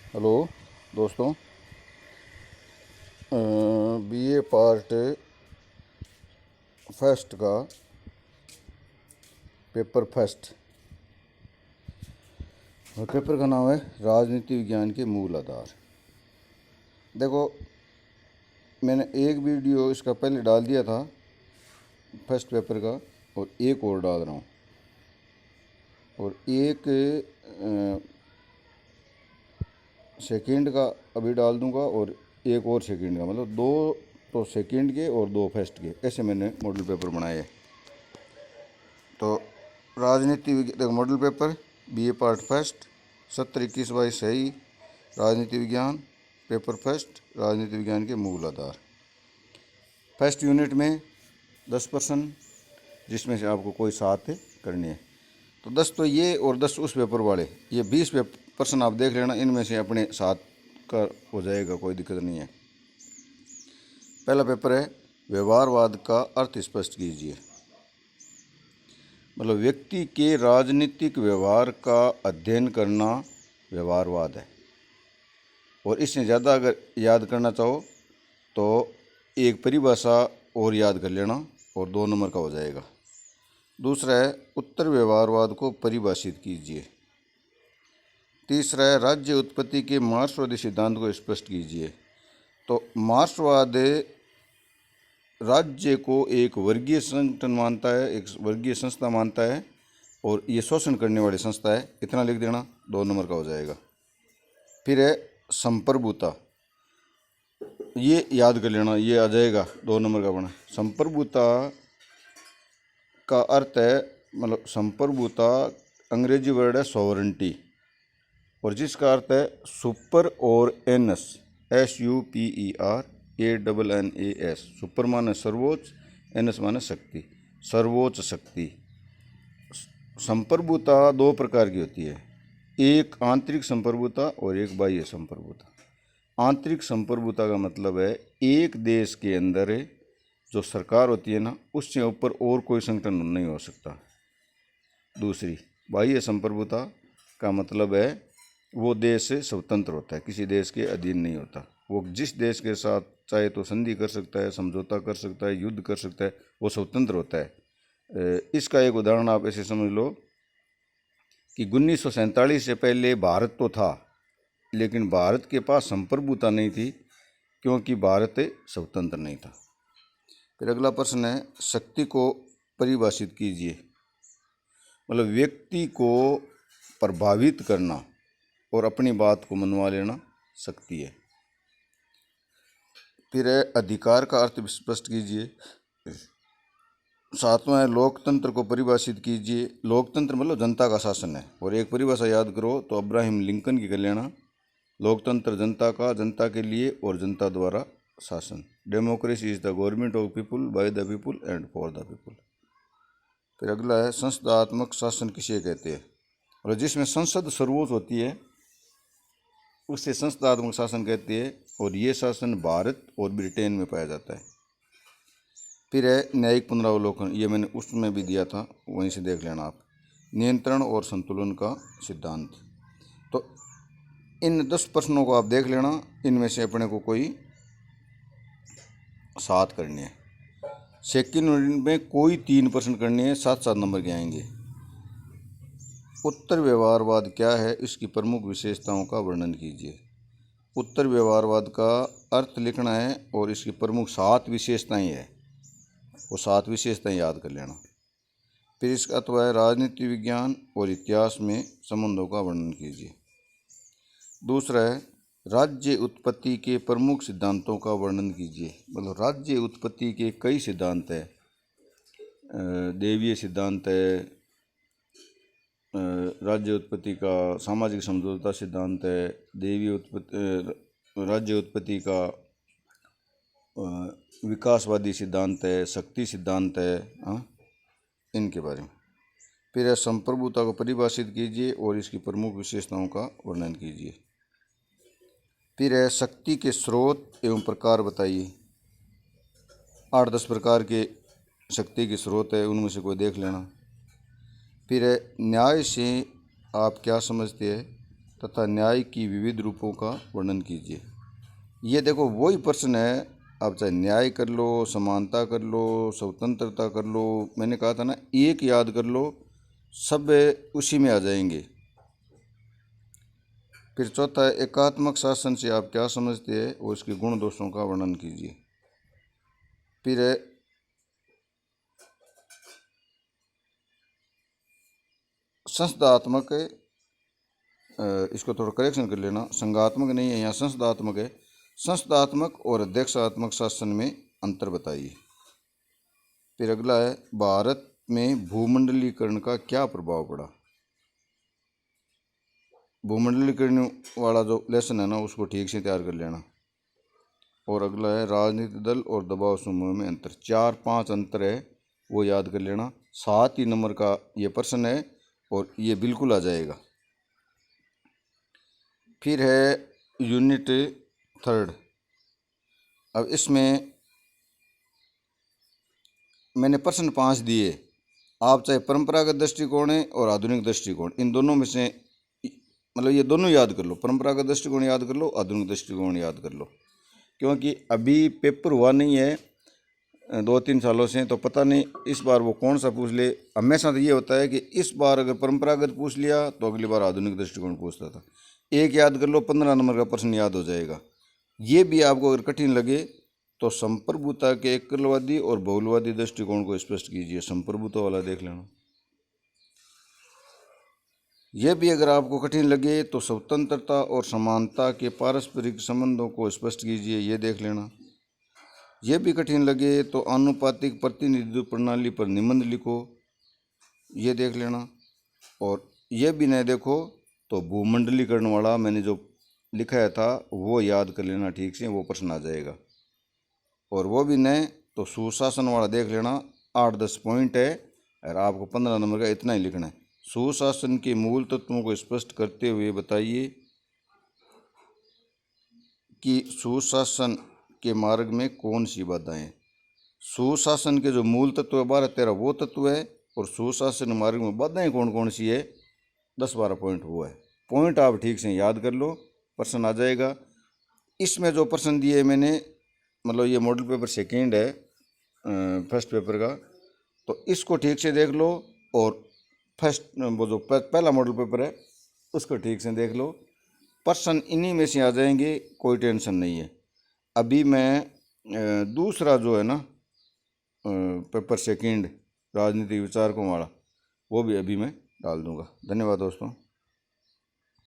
Hello दोस्तों, BA part first का paper first और पेपर का नाम है राजनीति विज्ञान के मूल आधार। देखो, मैंने एक वीडियो इसका पहले डाल दिया था फर्स्ट पेपर का, और एक और डाल रहा हूँ, और एक सेकंड का अभी डाल दूंगा, और एक और सेकंड का, मतलब दो तो सेकंड के और दो फर्स्ट के, ऐसे मैंने मॉडल पेपर बनाए हैं। तो देखो, model paper BA part first 70-21-22 सही, राजनीति विज्ञान पेपर फर्स्ट, राजनीति विज्ञान के मूल आधार। फर्स्ट यूनिट में 10%, जिसमें से आपको कोई 7 करनी है। तो 10 तो ये और 10 उस पेपर वाले, ये 20% आप देख लेना, इनमें से अपने 7 का हो जाएगा, कोई दिक्कत नहीं है। पहला पेपर है व्यवहारवाद का अर्थ स्पष्ट कीजिए। मतलब व्यक्ति के राजनीतिक व्यवहार का अध्ययन करना व्यवहारवाद है। और इससे ज़्यादा अगर याद करना चाहो तो एक परिभाषा और याद कर लेना, और 2 नंबर का हो जाएगा। दूसरा है उत्तर व्यवहारवाद को परिभाषित कीजिए। तीसरा है राज्य उत्पत्ति के मार्क्सवादी सिद्धांत को स्पष्ट कीजिए। तो मार्क्सवाद राज्य को एक वर्गीय संगठन मानता है, एक वर्गीय संस्था मानता है, और ये शोषण करने वाली संस्था है। इतना लिख देना, 2 नंबर का हो जाएगा। फिर है संप्रभुता, ये याद कर लेना, ये आ जाएगा 2 नंबर का बना। संप्रभुता का अर्थ है, मतलब संप्रभुता अंग्रेजी वर्ड है सॉवरेंटी, और जिसका अर्थ है सुपर और एनस, SUPERANNAS। सुपर माने सर्वोच्च, एनस माने शक्ति, सर्वोच्च शक्ति। संप्रभुता 2 प्रकार की होती है, एक आंतरिक संप्रभुता और एक बाह्य संप्रभुता। आंतरिक संप्रभुता का मतलब है एक देश के अंदर जो सरकार होती है ना, उससे ऊपर और कोई संगठन नहीं हो सकता। दूसरी बाह्य संप्रभुता का मतलब है वो देश स्वतंत्र होता है, किसी देश के अधीन नहीं होता। वो जिस देश के साथ चाहे तो संधि कर सकता है, समझौता कर सकता है, युद्ध कर सकता है, वो स्वतंत्र होता है। इसका एक उदाहरण आप ऐसे समझ लो कि 1947 से पहले भारत तो था, लेकिन भारत के पास संप्रभुता नहीं थी, क्योंकि भारत स्वतंत्र नहीं था। फिर अगला प्रश्न है शक्ति को परिभाषित कीजिए। मतलब व्यक्ति को प्रभावित करना और अपनी बात को मनवा लेना शक्ति है। फिर है अधिकार का अर्थ स्पष्ट कीजिए। 7वां है लोकतंत्र को परिभाषित कीजिए। लोकतंत्र मतलब जनता का शासन है, और एक परिभाषा याद करो तो अब्राहम लिंकन की कर लेना, लोकतंत्र जनता का, जनता के लिए और जनता द्वारा शासन। Democracy is the government of people, by the people and for the people. फिर अगला है संसदात्मक शासन किसे कहते हैं। और जिसमें संसद सर्वोच्च होती है उसे संसदात्मक शासन कहते हैं, और ये शासन भारत और ब्रिटेन में पाया जाता है। फिर है न्यायिक पुनरावलोकन, ये मैंने उसमें भी दिया था, वहीं से देख लेना आप। नियंत्रण और संतुलन का सिद्धांत। तो इन 10 प्रश्नों को आप देख लेना, इनमें से अपने को कोई 7 करने हैं। सेकंड यूनिट में कोई 3 प्रश्न करने हैं, 7-7 नंबर के आएंगे। उत्तर व्यवहारवाद क्या है, इसकी प्रमुख विशेषताओं का वर्णन कीजिए। उत्तर व्यवहारवाद का अर्थ लिखना है, और इसकी प्रमुख 7 विशेषताएं हैं, वो 7 विशेषताएं याद कर लेना। फिर इसका अथवा है राजनीति विज्ञान और इतिहास में संबंधों का वर्णन कीजिए। दूसरा है राज्य उत्पत्ति के प्रमुख सिद्धांतों का वर्णन कीजिए। मतलब राज्य उत्पत्ति के कई सिद्धांत है, देवीय सिद्धांत है, राज्य उत्पत्ति का सामाजिक समझौता सिद्धांत है, देवीय उत्पत्ति, राज्य उत्पत्ति का विकासवादी सिद्धांत है, शक्ति सिद्धांत है, इनके बारे में। फिर है संप्रभुता को परिभाषित कीजिए और इसकी प्रमुख विशेषताओं का वर्णन कीजिए। फिर है शक्ति के स्रोत एवं प्रकार बताइए। 8-10 प्रकार के शक्ति के स्रोत है, उनमें से कोई देख लेना। फिर है न्याय से आप क्या समझते हैं। तथा न्याय की विविध रूपों का वर्णन कीजिए। ये देखो वही प्रश्न है, आप चाहे न्याय कर लो, समानता कर लो, स्वतंत्रता कर लो, मैंने कहा था ना एक याद कर लो, सब उसी में आ जाएंगे। फिर चौथा है, एकात्मक शासन से आप क्या समझते हैं और इसके गुण दोषों का वर्णन कीजिए। फिर है संस्थात्मक, इसको थोड़ा करेक्शन कर लेना, संघात्मक नहीं है यहाँ, संस्थात्मक है। संस्थात्मक और अध्यक्षात्मक शासन में अंतर बताइए। फिर अगला है, भारत में भूमंडलीकरण का क्या प्रभाव पड़ा। भूमंडलीकरण वाला जो लेसन है ना उसको ठीक से तैयार कर लेना। और अगला है, राजनीतिक दल और दबाव समूह में अंतर। 4-5 अंतर है वो याद कर लेना। 7 ही नंबर का ये प्रश्न है और ये बिल्कुल आ जाएगा। फिर है यूनिट 3। अब इसमें मैंने प्रश्न 5 दिए, आप चाहे परंपरागत दृष्टिकोण है और आधुनिक दृष्टिकोण, इन दोनों में से मतलब ये दोनों याद कर लो, परंपरागत दृष्टिकोण याद कर लो, आधुनिक दृष्टिकोण याद कर लो। क्योंकि अभी पेपर हुआ नहीं है 2-3 सालों से, तो पता नहीं इस बार वो कौन सा पूछ ले। हमेशा तो ये होता है कि इस बार अगर परंपरागत पूछ लिया तो अगली बार आधुनिक दृष्टिकोण पूछता था। एक याद कर लो, 15 नंबर का प्रश्न याद हो जाएगा। ये भी आपको अगर कठिन लगे तो संप्रभुता के एकलवादी और बहुलवादी दृष्टिकोण को स्पष्ट कीजिए। संप्रभुता वाला देख लेना। यह भी अगर आपको कठिन लगे तो स्वतंत्रता और समानता के पारस्परिक संबंधों को स्पष्ट कीजिए, ये देख लेना। यह भी कठिन लगे तो आनुपातिक प्रतिनिधित्व प्रणाली पर निबंध लिखो, ये देख लेना। और यह भी नहीं देखो तो भूमंडलीकरण वाला मैंने जो लिखाया था वो याद कर लेना ठीक से, वो प्रश्न आ जाएगा। और वो भी नहीं तो सुशासन वाला देख लेना, 8-10 पॉइंट है और आपको 15 नंबर का इतना ही लिखना है। सुशासन के मूल तत्वों को स्पष्ट करते हुए बताइए कि सुशासन के मार्ग में कौन सी बाधाएं। सुशासन के जो मूल तत्व 12-13 वो तत्व है, और सुशासन मार्ग में बाधाएं कौन कौन सी है 10-12 पॉइंट वो है। पॉइंट आप ठीक से याद कर लो, प्रश्न आ जाएगा। इसमें जो प्रश्न दिए मैंने, मतलब ये मॉडल पेपर सेकेंड है फर्स्ट पेपर का, तो इसको ठीक से देख लो। और फर्स्ट वो जो पहला मॉडल पेपर है उसको ठीक से देख लो, प्रश्न इन्हीं में से आ जाएंगे, कोई टेंशन नहीं है। अभी मैं दूसरा जो है ना पेपर सेकेंड राजनीतिक विचारकों वाला, वो भी अभी मैं डाल दूंगा। धन्यवाद दोस्तों।